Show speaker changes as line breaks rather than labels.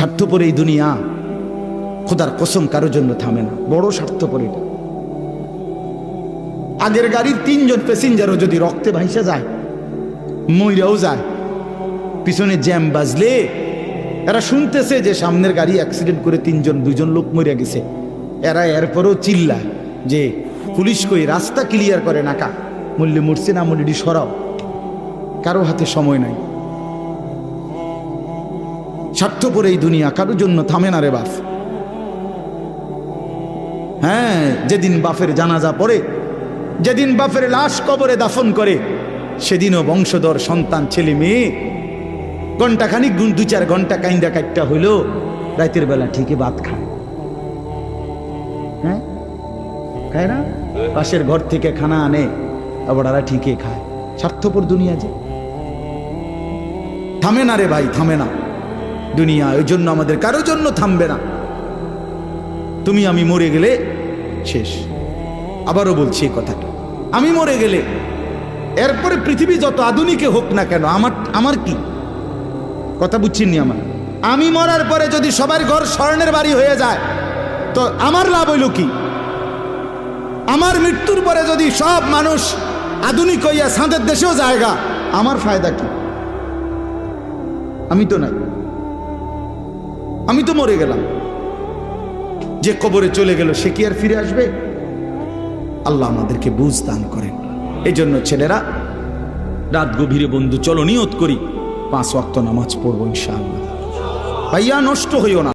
স্বার্থপর এই দুনিয়া, খোদার কসম কারো জন্য থামে না, বড় স্বার্থপর এটা। আগের গাড়ির 3 জন প্যাসেঞ্জারও যদি রক্তে ভাইসা যায়, মইরাও যায়, পিছনে জ্যাম বাজলে এরা শুনতেছে যে সামনের গাড়ি অ্যাক্সিডেন্ট করে 2 জন লোক মরে গেছে, এরা এরপরও চিল্লায় যে পুলিশ কই, রাস্তা ক্লিয়ার করে নাকা, মূল্যে মরছে না মূল্যটি সরাও। কারো হাতে সময় নাই। স্বার্থপর এই দুনিয়া, কারোর জন্য থামে না রে বাপ। হ্যাঁ, যেদিন বাপের জানাজা পড়ে, যেদিন বাপের লাশ কবরে দাফন করে, সেদিনও বংশধর সন্তান ছেলে মেয়ে ঘন্টাখানিক 2-4 ঘন্টা কাইন্দা কাটটা হইলো, রাতের বেলা ঠিকই ভাত খায়। হ্যাঁ, খায় না? পাশের ঘর থেকে খানা আনে, আবার ওরা ঠিকই খায়। স্বার্থপর দুনিয়া যে, থামে না রে ভাই, থামে না দুনিয়া। ওই জন্য আমাদের কারোর জন্য থামবে না। তুমি আমি মরে গেলে শেষ। আবারও বলছি এই কথাটা, আমি মরে গেলে এরপরে পৃথিবী যত আধুনিকে হোক না কেন, আমার কি কথা বুঝছেননি? আমি মরার পরে যদি সবার ঘর স্বর্ণের বাড়ি হয়ে যায়, তো আমার লাভ হইল কি? আমার মৃত্যুর পরে যদি সব মানুষ আধুনিক হইয়া সাঁদের দেশেও জায়গা, আমার ফায়দা কি? আমি তো নাই, আমি তো মরে গেলাম। যে কবরে চলে গেল সে কি আর ফিরে আসবে? আল্লাহ আমাদেরকে বুঝ দান করেন। এই জন্য ছেলেরা, রাত গভীরে বন্ধু চলো নিয়ত করি 5 ওয়াক্ত নামাজ পড়বো ইনশাআল্লাহ। ভাইয়া নষ্ট হইও না।